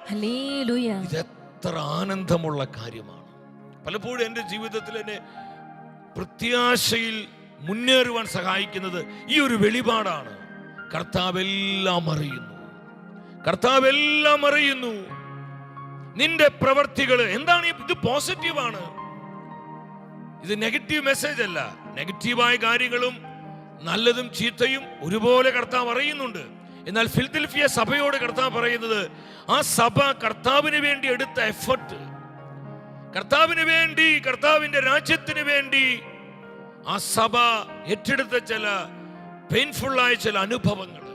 Hallelujah. ഇതെത്ര ആനന്ദമുള്ള കാര്യമാണ്. പലപ്പോഴും എൻ്റെ ജീവിതത്തിൽ എന്നെ പ്രത്യാശയിൽ മുന്നേറുവാൻ സഹായിക്കുന്നത് ഈ ഒരു വെളിപാടാണ്. കർത്താവെല്ലാം അറിയുന്നു, കർത്താവെല്ലാം അറിയുന്നു. നിന്റെ പ്രവർത്തികൾ എന്താണ്? ഇത് പോസിറ്റീവാണ്, ഇത് നെഗറ്റീവ് മെസ്സേജ് അല്ല. നെഗറ്റീവായ കാര്യങ്ങളും നല്ലതും ചീത്തയും ഒരുപോലെ കർത്താവ് അറിയുന്നുണ്ട്. എന്നാൽ ഫിൽദൽഫിയ സഭയോട് കർത്താവ് പറയുന്നത്, ആ സഭ കർത്താവിന് വേണ്ടി എടുത്ത എഫർട്ട്, കർത്താവിന് വേണ്ടി, കർത്താവിന്റെ രാജ്യത്തിന് വേണ്ടി ആ സഭ ഏറ്റെടുത്ത ചില പെയിൻഫുള്ളായ ചില അനുഭവങ്ങള്,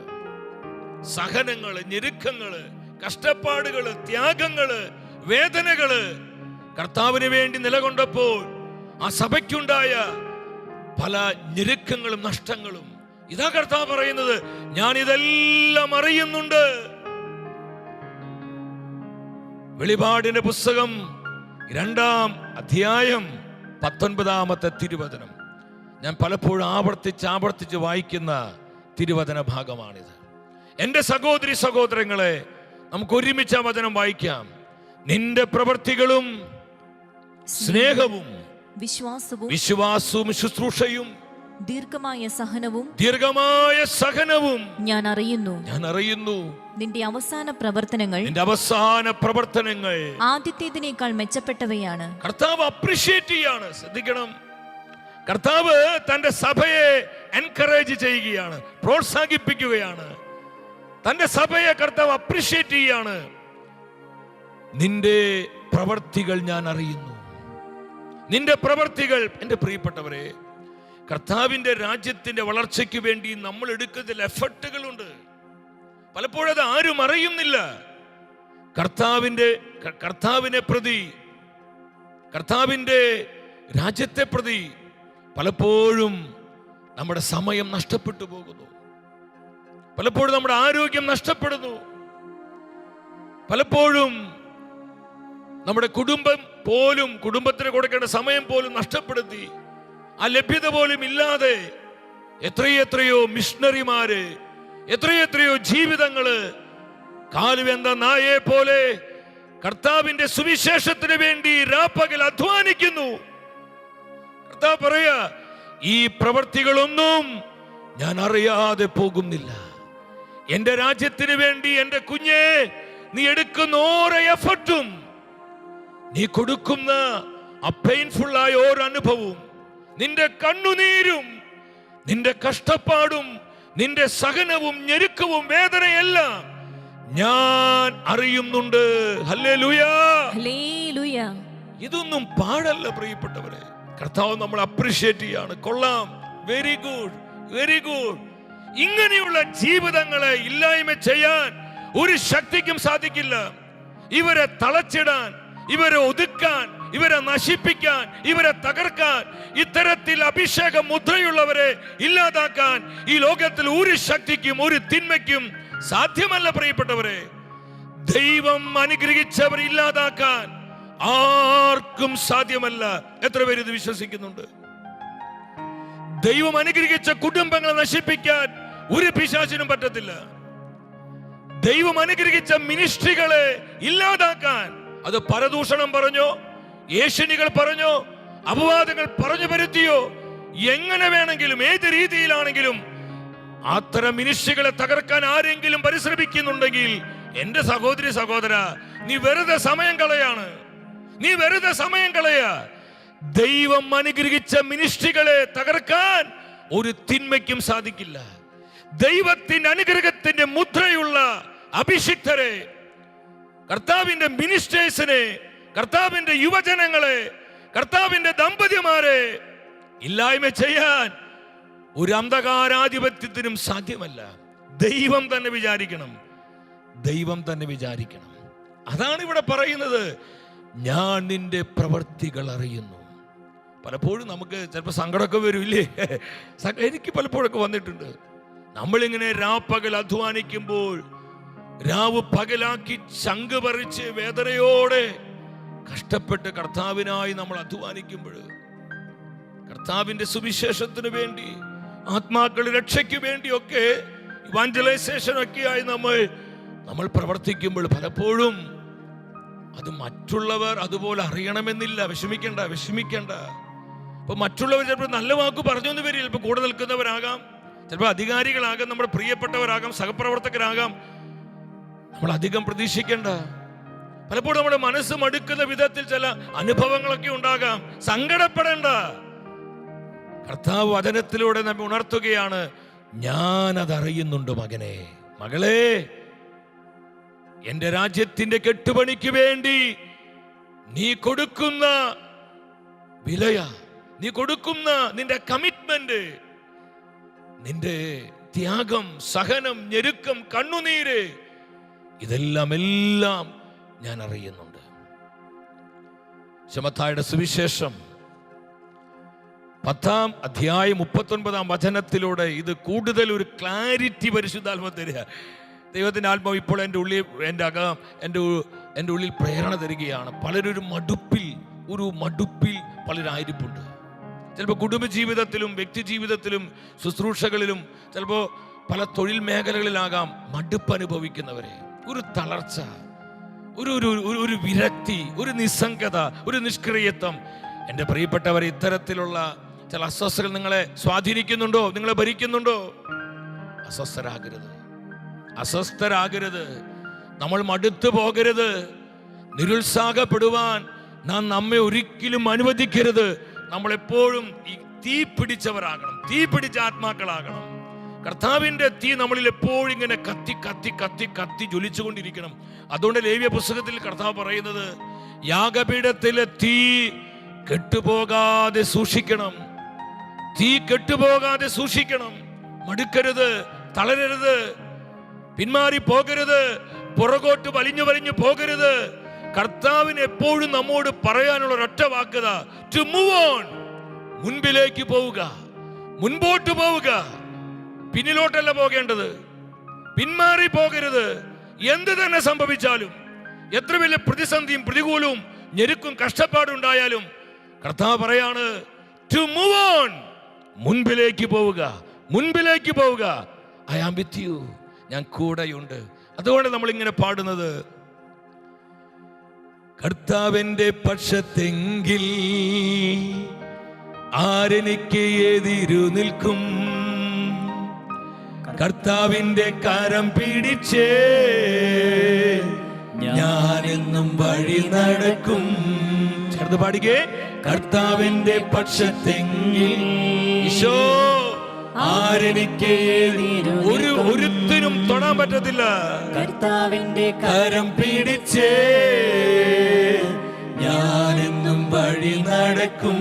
സഹനങ്ങള്, ഞെരുക്കങ്ങള്, കഷ്ടപ്പാടുകള്, ത്യാഗങ്ങള്, വേദനകള് കർത്താവിന് വേണ്ടി നിലകൊണ്ടപ്പോൾ ആ സഭയ്ക്കുണ്ടായ പല ഞെരുക്കങ്ങളും നഷ്ടങ്ങളും, ഇതാ കർത്താവ് പറയുന്നത്, ഞാൻ ഇതെല്ലാം അറിയുന്നുണ്ട്. വെളിപാടിന്റെ പുസ്തകം 2-ാം അധ്യായം 19-ാമത്തെ തിരുവചനം. ഞാൻ പലപ്പോഴും ആവർത്തിച്ച് വായിക്കുന്ന തിരുവചന ഭാഗമാണിത്. എൻ്റെ സഹോദരി സഹോദരങ്ങളെ, നമുക്ക് ഒരുമിച്ച് ആ വചനം വായിക്കാം. നിന്റെ പ്രവൃത്തികളും സ്നേഹവും വിശ്വാസവും ശുശ്രൂഷയും ദീർഘമായ സഹനവും ഞാൻ അറിയുന്നു. നിന്റെ അവസാന പ്രവർത്തനങ്ങൾ ആദ്യത്തേതിനേക്കാൾ മെച്ചപ്പെട്ടവയാണ്. കർത്താവ് അപ്രീഷിയേറ്റ് ചെയ്യാണ്. ശ്രദ്ധിക്കണം, കർത്താവ് തന്റെ സഭയെ എൻകറേജ് ചെയ്യുകയാണ്, പ്രോത്സാഹിപ്പിക്കുകയാണ്. തന്റെ സഭയെ കർത്താവ് അപ്രീഷിയേറ്റ് ചെയ്യാണ്. നിന്റെ പ്രവർത്തികൾ ഞാൻ അറിയുന്നു, നിന്റെ പ്രവർത്തികൾ. എൻ്റെ പ്രിയപ്പെട്ടവരെ, കർത്താവിന്റെ രാജ്യത്തിന്റെ വളർച്ചയ്ക്ക് വേണ്ടി നമ്മൾ എടുക്കുന്ന എഫർട്ടുകളുണ്ട്. പലപ്പോഴും അത് ആരും അറിയുന്നില്ല. കർത്താവിനെ പ്രതി, കർത്താവിന്റെ രാജ്യത്തെ പ്രതി പലപ്പോഴും നമ്മുടെ സമയം നഷ്ടപ്പെട്ടു പോകുന്നു. പലപ്പോഴും നമ്മുടെ ആരോഗ്യം നഷ്ടപ്പെടുന്നു. പലപ്പോഴും നമ്മുടെ കുടുംബത്തിന് കൊടുക്കേണ്ട സമയം പോലും നഷ്ടപ്പെടുത്തി, ആ ലഭ്യത പോലും ഇല്ലാതെ എത്രയോ മിഷണറിമാര്, എത്രയോ ജീവിതങ്ങള് കാലുവെന്ത നായെ പോലെ കർത്താവിന്റെ സുവിശേഷത്തിന് വേണ്ടി രാപ്പകൽ അധ്വാനിക്കുന്നു. കർത്താവ് പറയാ, ഈ പ്രവർത്തികളൊന്നും ഞാൻ അറിയാതെ പോകുന്നില്ല. എന്റെ രാജ്യത്തിന് വേണ്ടി എന്റെ കുഞ്ഞെ, നീ എടുക്കുന്ന ഓരോ എഫർട്ടും, നീ കൊടുക്കുന്ന ആ പെയിൻഫുള്ളായ ഓരോ അനുഭവവും, നിന്റെ കണ്ണുനീരും, നിന്റെ കഷ്ടപ്പാടും, നിന്റെ സഹനവും ഞെരുക്കവും വേദനയെല്ലാം ഞാൻ അറിയുന്നുണ്ട്. Hallelujah, hallelujah. ഇതൊന്നും പാടല്ല പ്രിയപ്പെട്ടവരെ. കർത്താവ് നമ്മൾ അപ്രീഷിയേറ്റ് ചെയ്യാണ്. കൊള്ളാം, വെരി ഗുഡ്, വെരി ഗുഡ്. ഇങ്ങനെയുള്ള ജീവിതങ്ങളെ ഇല്ലായ്മ ചെയ്യാൻ ഒരു ശക്തിക്കും സാധിക്കില്ല. ഇവരെ തളച്ചിടാൻ, ഇവരെ ഒതുക്കാൻ, ഇവരെ നശിപ്പിക്കാൻ, ഇവരെ തകർക്കാൻ, ഇത്തരത്തിൽ അഭിഷേക മുദ്രയുള്ളവരെ ഇല്ലാതാക്കാൻ ഈ ലോകത്തിൽ ഒരു ശക്തിക്കും ഒരു തിന്മയ്ക്കും സാധ്യമല്ല പ്രിയപ്പെട്ടവരെ. ദൈവം അനുഗ്രഹിച്ചവരെ ഇല്ലാതാക്കാൻ ആർക്കും സാധ്യമല്ല. എത്ര പേര് ഇത് വിശ്വസിക്കുന്നുണ്ട്? ദൈവം അനുഗ്രഹിച്ച കുടുംബങ്ങളെ നശിപ്പിക്കാൻ ഒരു പിശാചിനും പറ്റത്തില്ല. ദൈവം അനുഗ്രഹിച്ച മിനിസ്ട്രികളെ ഇല്ലാതാക്കാൻ, അത് പരദൂഷണം പറഞ്ഞോ, ഏഷണികൾ പറഞ്ഞോ, അപവാദങ്ങൾ പറഞ്ഞു വരുത്തിയോ, എങ്ങനെ വേണമെങ്കിലും ഏത് രീതിയിലാണെങ്കിലും അത്തരം മിനിസ്ട്രികളെ തകർക്കാൻ ആരെങ്കിലും പരിശ്രമിക്കുന്നുണ്ടെങ്കിൽ എന്റെ സഹോദരി സഹോദര, നീ വെറുതെ സമയം കളയാണ്. നീ വെറുതെ സമയം കളയാ. ദൈവം അനുഗ്രഹിച്ച മിനിസ്ട്രികളെ തകർക്കാൻ ഒരു തിന്മയ്ക്കും സാധിക്കില്ല. ദൈവത്തിന്റെ അനുഗ്രഹത്തിന്റെ മുദ്രയുള്ള അഭിഷിക്തരെ, കർത്താവിന്റെ മിനിസ്റ്റേഴ്സിനെ, കർത്താവിന്റെ യുവജനങ്ങളെ, കർത്താവിന്റെ ദമ്പതിമാരെ ഇല്ലായ്മ ചെയ്യാൻ ഒരു അന്ധകാരാധിപത്യത്തിനും സാധ്യമല്ല. ദൈവം തന്നെ വിചാരിക്കണം, ദൈവം തന്നെ വിചാരിക്കണം. അതാണ് ഇവിടെ പറയുന്നത്, ഞാൻ നിന്റെ പ്രവർത്തികൾ അറിയുന്നു. പലപ്പോഴും നമുക്ക് ചിലപ്പോൾ സങ്കടമൊക്കെ വരില്ലേ? എനിക്ക് പലപ്പോഴൊക്കെ വന്നിട്ടുണ്ട്. നമ്മളിങ്ങനെ രാപ്പകൽ അധ്വാനിക്കുമ്പോൾ, രാവ് പകലാക്കി ചങ്ക് പറിച്ച് വേദനയോടെ കഷ്ടപ്പെട്ട് കർത്താവിനായി നമ്മൾ അധ്വാനിക്കുമ്പോൾ, കർത്താവിന്റെ സുവിശേഷത്തിന് വേണ്ടി, ആത്മാക്കളുടെ രക്ഷയ്ക്ക് വേണ്ടിയൊക്കെ ഇവാഞ്ചലൈസേഷൻ ഒക്കെയായി നമ്മൾ പ്രവർത്തിക്കുമ്പോൾ പലപ്പോഴും അത് മറ്റുള്ളവർ അതുപോലെ അറിയണമെന്നില്ല. വിഷമിക്കണ്ട. അപ്പൊ മറ്റുള്ളവർ ചിലപ്പോൾ നല്ല വാക്ക് പറഞ്ഞു എന്ന് വരില്ല. ചിലപ്പോൾ കൂടെ നിൽക്കുന്നവരാകാം, ചിലപ്പോൾ അധികാരികളാകാം, നമ്മുടെ പ്രിയപ്പെട്ടവരാകാം, സഹപ്രവർത്തകരാകാം. നമ്മൾ അധികം പ്രതീക്ഷിക്കേണ്ട. പലപ്പോഴും നമ്മുടെ മനസ്സ് മടുക്കുന്ന വിധത്തിൽ ചില അനുഭവങ്ങളൊക്കെ ഉണ്ടാകാം. സങ്കടപ്പെടേണ്ട. കർത്താവ് വചനത്തിലൂടെ നമ്മെ ഉണർത്തുകയാണ്, ഞാനതറിയുന്നുണ്ട് മകനെ, മകളെ. എന്റെ രാജ്യത്തിന്റെ കെട്ടുപണിക്ക് വേണ്ടി നീ കൊടുക്കുന്ന വിലയാ, നീ കൊടുക്കുന്ന നിന്റെ കമ്മിറ്റ്മെന്റ്, നിന്റെ ത്യാഗം, സഹനം, ഞെരുക്കം, കണ്ണുനീര്, ഇതെല്ലാം ഞാൻ അറിയുന്നുണ്ട്. മത്തായിയുടെ സുവിശേഷം 10-ാം അധ്യായം 39-ാം വചനത്തിലൂടെ ഇത് കൂടുതൽ ഒരു ക്ലാരിറ്റി പരിശുദ്ധാത്മ തരിക. ദൈവത്തിന്റെ ആത്മാവ് ഇപ്പോൾ എൻ്റെ ഉള്ളിൽ പ്രേരണ തരികയാണ്. പലരും ഒരു മടുപ്പിൽ പലരായിരിപ്പുണ്ട്. ചിലപ്പോൾ കുടുംബജീവിതത്തിലും വ്യക്തി ജീവിതത്തിലും ശുശ്രൂഷകളിലും ചിലപ്പോൾ പല തൊഴിൽ മേഖലകളിലാകാം മടുപ്പ് അനുഭവിക്കുന്നവരെ. ഒരു തളർച്ച, ഒരു വിരക്തി, ഒരു നിസ്സംഗത, ഒരു നിഷ്ക്രിയത്വം. എൻ്റെ പ്രിയപ്പെട്ടവരെ, ഇത്തരത്തിലുള്ള ചില അസ്വസ്ഥതകൾ നിങ്ങളെ സ്വാധീനിക്കുന്നുണ്ടോ, നിങ്ങളെ ഭരിക്കുന്നുണ്ടോ? അസ്വസ്ഥരാകരുത്. നമ്മൾ മടുത്തു പോകരുത്. നിരുത്സാഹപ്പെടുവാൻ നാം നമ്മെ ഒരിക്കലും അനുവദിക്കരുത്. നമ്മൾ എപ്പോഴും ഈ തീ പിടിച്ചവരാകണം, തീ പിടിച്ച ആത്മാക്കളാകണം. കർത്താവിന്റെ തീ നമ്മളിൽ എപ്പോഴും ഇങ്ങനെ കത്തി ജ്വലിച്ചുകൊണ്ടിരിക്കണം. അതുകൊണ്ട് ലേവ്യ പുസ്തകത്തിൽ കർത്താവ് പറയുന്നത്, യാഗപീഠത്തിലെ തീ കെട്ടുപോകാതെ സൂക്ഷിക്കണം. തീ കെട്ടുപോകാതെ സൂക്ഷിക്കണം. മടുക്കരുത്, തളരരുത്, പിന്മാറി പോകരുത്, പുറകോട്ട് വലിഞ്ഞു പോകരുത്. കർത്താവിന് എപ്പോഴും നമ്മോട് പറയാനുള്ള ഒരൊറ്റ വാക്കത, ടു മൂവ് ഓൺ. മുൻപിലേക്ക് പോവുക, മുൻപോട്ട് പോവുക, പിന്നിലോട്ടല്ല പോകേണ്ടത്. പിന്മാറി പോകരുത്. എന്ത് തന്നെ സംഭവിച്ചാലും, എത്ര വലിയ പ്രതിസന്ധിയും പ്രതികൂലവും ഞെരുക്കും കഷ്ടപ്പാടുണ്ടായാലും കർത്താവ് പറയാണ്, ടു മൂവ് ഓൺ. മുൻപിലേക്ക് പോവുക. I am with you. ഞാൻ കൂടെയുണ്ട്. അതുകൊണ്ട് നമ്മൾ ഇങ്ങനെ പാടുന്നത്, കർത്താവിന്റെ പക്ഷത്തെങ്കിൽ ആരെനിക്ക് എതിരു നിൽക്കും? കർത്താവിന്റെ കരം പിടിച്ചേ ഞാനെന്നും വഴി നടക്കും. ചേർന്ന് പാടിക്കേ, കർത്താവിന്റെ പക്ഷത്തെങ്കിൽ ഈശോ ആരെനിക്ക് ഒരുത്തിനും തൊടാൻ പറ്റത്തില്ല. കർത്താവിന്റെ കരം പിടിച്ചേ ഞാനെന്നും വഴി നടക്കും.